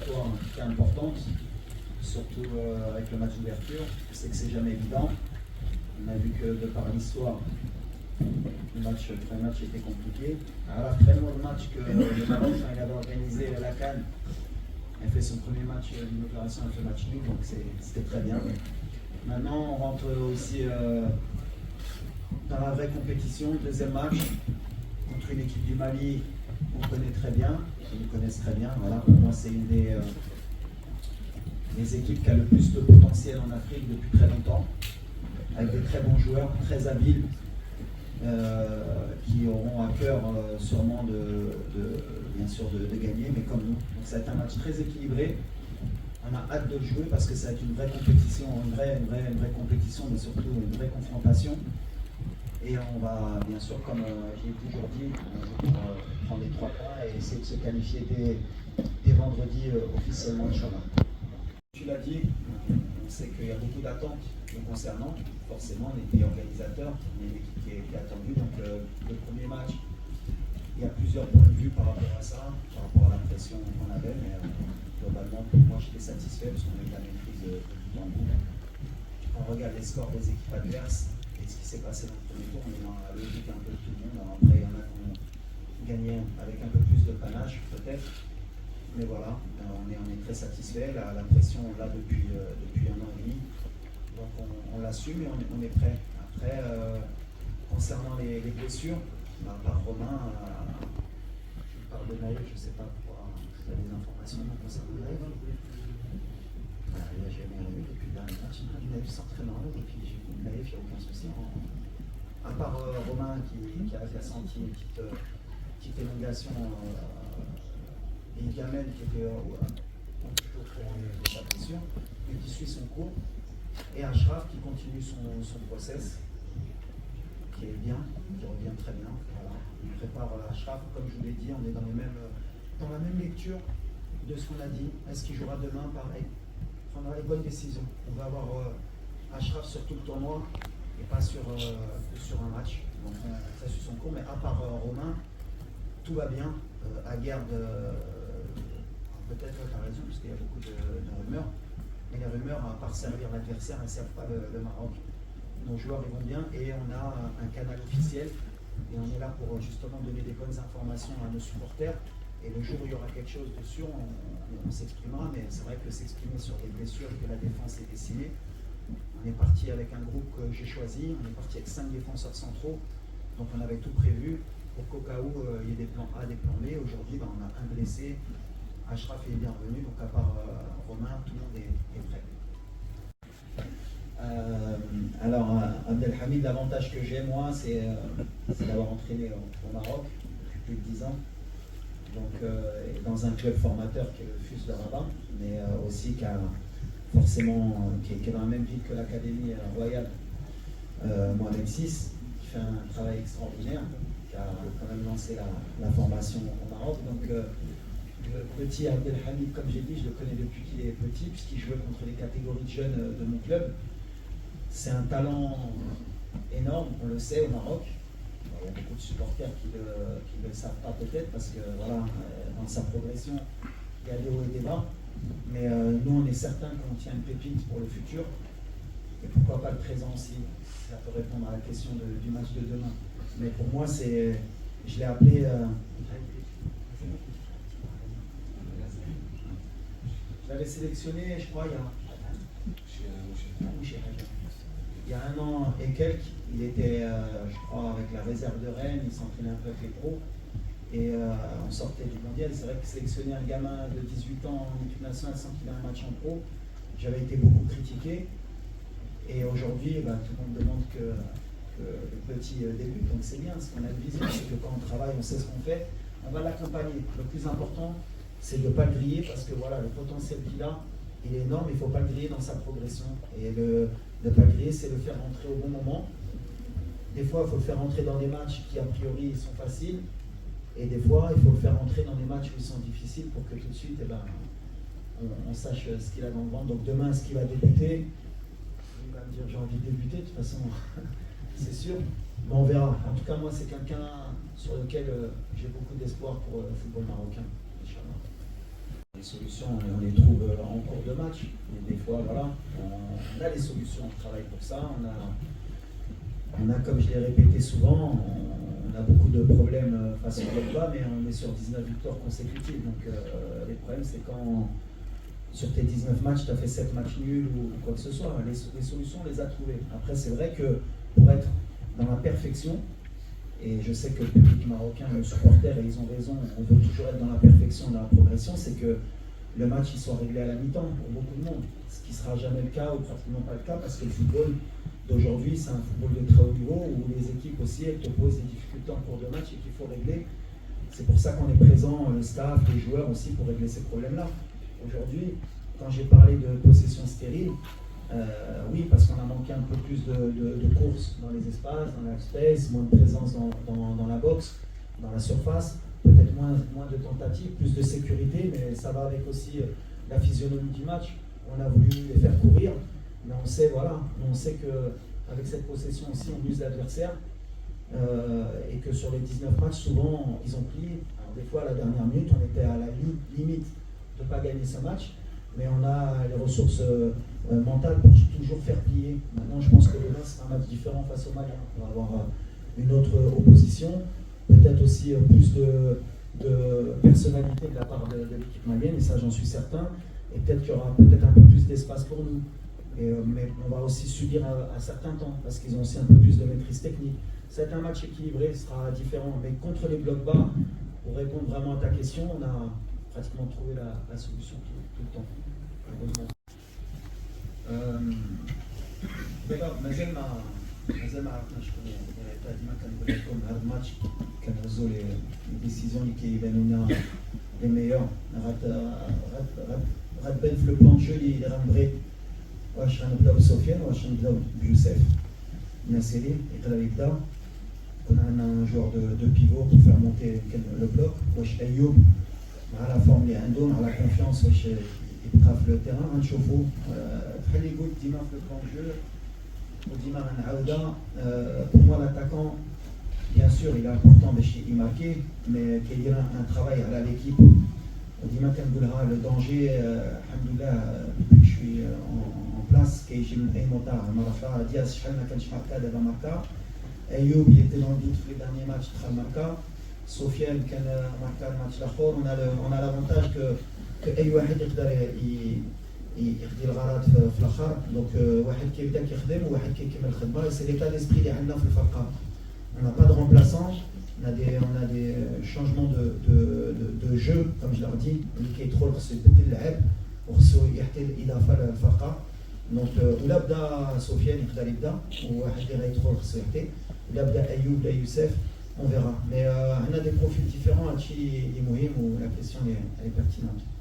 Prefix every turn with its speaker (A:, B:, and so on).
A: victoire qui est importante, surtout avec le match d'ouverture. Je sais que c'est jamais évident. On a vu que de par l'histoire, le premier match était compliqué. Alors, après le match que le Maroc, quand il avait organisé la CAN, il a fait son premier match d'inauguration, il a fait match nul, donc c'était très bien. Maintenant, on rentre aussi dans la vraie compétition. Deuxième match contre une équipe du Mali qu'on connaît très bien, qu'ils nous connaissent très bien. Voilà, pour moi, c'est une des équipes qui a le plus de potentiel en Afrique depuis très longtemps, avec des très bons joueurs, très habiles, qui auront à cœur sûrement bien sûr de gagner, mais comme nous. Donc ça va être un match très équilibré. On a hâte de le jouer parce que ça va être une vraie compétition, une vraie compétition, mais surtout une vraie confrontation. Et on va, bien sûr, comme j'ai toujours dit, on va prendre les 3 points et essayer de se qualifier dès vendredi officiellement, Inch'Allah. Tu l'as dit, on sait qu'il y a beaucoup d'attentes nous concernant. Forcément, on est pays organisateurs, on est une équipe qui est attendue. Donc le premier match, il y a plusieurs points de vue par rapport à ça, par rapport à la pression qu'on avait, mais globalement, pour moi, j'étais satisfait parce qu'on a eu la maîtrise de tout en bout. On regarde les scores des équipes adverses et ce qui s'est passé dans le premier tour, on est dans la logique un peu de tout le monde. Alors après, il y en a qui ont gagné avec un peu plus de panache, peut-être. Mais voilà, on est très satisfait. La pression, on l'a depuis 1 an et demi. Donc on l'assume et on est prêt. Après, concernant les blessures, par Romain, je parle de Naïf, je ne sais pas pourquoi vous avez des informations concernant Naïf. Il n'a jamais arrivé depuis le dernier match. Naïf s'entraîne en haut et puis Naïf, il n'y a aucun souci. À part Romain qui a senti une petite élongation. Et Gamel qui était plutôt au courant de sa blessure, mais qui suit son cours, et Ashraf qui continue son process, qui est bien, qui revient très bien. Voilà. Il prépare Ashraf, comme je vous l'ai dit, on est dans la même lecture de ce qu'on a dit. Est-ce qu'il jouera demain? Pareil. Il prendra les bonnes décisions. On va avoir Ashraf sur tout le tournoi et pas sur un match. Donc ça suit son cours, mais à part Romain, tout va bien. Aguerd, peut-être tu as raison, parce qu'il y a beaucoup de rumeurs, mais les rumeurs, à part servir l'adversaire, ne servent pas le Maroc. Nos joueurs ils vont bien et on a un canal officiel et on est là pour justement donner des bonnes informations à nos supporters. Et le jour où il y aura quelque chose de sûr, on s'exprimera, mais c'est vrai que s'exprimer sur des blessures que la défense est décimée. On est parti avec un groupe que j'ai choisi, on est parti avec 5 défenseurs centraux, donc on avait tout prévu pour qu'au cas où il y ait des plans A, des plans B. Aujourd'hui, on a un blessé. Ashraf est bienvenu, donc à part Romain, tout le monde est prêt. Alors, Abdelhamid, l'avantage que j'ai, moi, c'est d'avoir entraîné au Maroc depuis plus de 10 ans. Donc, dans un club formateur qui est le FUS de Rabat, mais aussi qui est dans la même ville que l'Académie royale Mohamed VI, qui fait un travail extraordinaire, qui a quand même lancé la formation au Maroc. Donc, le petit Abdelhamid, comme j'ai dit, je le connais depuis qu'il est petit, puisqu'il jouait contre les catégories de jeunes de mon club. C'est un talent énorme, on le sait au Maroc. Il y a beaucoup de supporters qui ne le savent pas peut-être, parce que voilà, dans sa progression, il y a des hauts et des bas. Mais nous, on est certains qu'on tient une pépite pour le futur. Et pourquoi pas le présent aussi. Ça peut répondre à la question du match de demain. Mais pour moi, je l'ai appelé... Je l'avais sélectionné, je crois, il y a 1 an et quelques. Il était, je crois, avec la réserve de Rennes, il s'entraînait un peu avec les pros. Et on sortait du mondial. C'est vrai que sélectionner un gamin de 18 ans en équipe nationale sans qu'il ait un match en pro, j'avais été beaucoup critiqué. Et aujourd'hui, tout le monde demande que le petit débute. Donc c'est bien, ce qu'on a de vision, c'est que quand on travaille, on sait ce qu'on fait, on va l'accompagner. Le plus important, c'est de ne pas le griller, parce que voilà, le potentiel qu'il a, il est énorme, il ne faut pas le griller dans sa progression. Et ne pas le griller, c'est le faire rentrer au bon moment. Des fois, il faut le faire rentrer dans des matchs qui, a priori, sont faciles. Et des fois, il faut le faire rentrer dans des matchs où ils sont difficiles pour que tout de suite, on sache ce qu'il a dans le ventre. Donc demain, est-ce qu'il va débuter? Il va me dire, j'ai envie de débuter, de toute façon, c'est sûr. Mais on verra. En tout cas, moi, c'est quelqu'un sur lequel j'ai beaucoup d'espoir pour le football marocain. Inch'Allah. les solutions, on les trouve en cours de match. Et des fois, voilà, on a les solutions, on travaille pour ça. On a, comme je l'ai répété souvent, on a beaucoup de problèmes face au bloc bas, mais on est sur 19 victoires consécutives. Donc les problèmes, c'est quand sur tes 19 matchs, tu as fait 7 matchs nuls ou quoi que ce soit. Les solutions, on les a trouvées. Après, c'est vrai que pour être dans la perfection, et je sais que le public marocain, nos supporters, et ils ont raison, on veut toujours être dans la perfection, dans la progression, c'est que le match il soit réglé à la mi-temps pour beaucoup de monde. Ce qui ne sera jamais le cas ou pratiquement pas le cas parce que le football d'aujourd'hui, c'est un football de très haut niveau où les équipes aussi elles te posent des difficultés en cours de match et qu'il faut régler. C'est pour ça qu'on est présent, le staff, les joueurs aussi, pour régler ces problèmes-là. Aujourd'hui, quand j'ai parlé de possession stérile, oui, parce qu'on a manqué un peu plus de courses dans les espaces, dans la space, moins de présence dans la boxe, dans la surface, peut-être moins de tentatives, plus de sécurité, mais ça va avec aussi la physionomie du match. On a voulu les faire courir, mais on sait, voilà, on sait qu'avec cette possession aussi, on use l'adversaire, et que sur les 19 matchs, souvent, ils ont plié. Alors des fois, à la dernière minute, on était à la limite de ne pas gagner ce match, mais on a les ressources mentales pour toujours faire plier. Maintenant, je pense que demain sera un match différent face au Mali. On va avoir une autre opposition, peut-être aussi plus de personnalité de la part de l'équipe malienne, et ça j'en suis certain, et peut-être qu'il y aura peut-être un peu plus d'espace pour nous. Mais on va aussi subir à certains temps, parce qu'ils ont aussi un peu plus de maîtrise technique. C'est un match équilibré, sera différent, mais contre les blocs bas, pour répondre vraiment à ta question, on a pratiquement trouvé la solution tout le temps. مازال ما عرفناش شكون ديما كنقول لكم هذا الماتش كنهزوا لي ديسيزيون اللي كيبانوا لنا لي ميور غتبان في لو بلان جو اللي غنبغي واش غنبداو بسفيان واش غنبداو بيوسف الناصري يقدر يبدا يكون عندنا جوار دو بيفو pour faire monter le bloc واش ايوب مع لا فورم اللي عنده مع لا كونفيونس واش يبقى في لو تيران غنشوفوا بحال اللي قلت ديما في لو بلان جو وديما غنعاودها pour moi l'attaquant bien sûr il est important باش يماركي mais كيدير un travail على l'équipe وديما كنقولها le danger الحمد لله depuis que je suis en place كيجي من اي موطا مرة دياز شحال ما كانش ماركا دابا ماركا ايوب il était dans le doute في les derniers matchs دخل ماركا سفيان كان ماركا الماتش الاخر on a l'avantage que اي واحد يقدر يقضي الغرض في الاخر دونك واحد كيبدا كيخدم وواحد كيكمل الخدمه سي ليتا ديسبري اللي عندنا في الفرقه on n'a pas de remplaçant on a des changements de jeu comme je leur dis اللي كيدخل خصو يبدل اللعب وخصو يعطي الاضافه للفرقه دونك ولا بدا سفيان يقدر يبدا وواحد اللي غيدخل خصو يعطي ولا بدا ايوب ولا يوسف on verra mais on a des profils différents هادشي اللي مهم ولا كيسيون اللي pertinente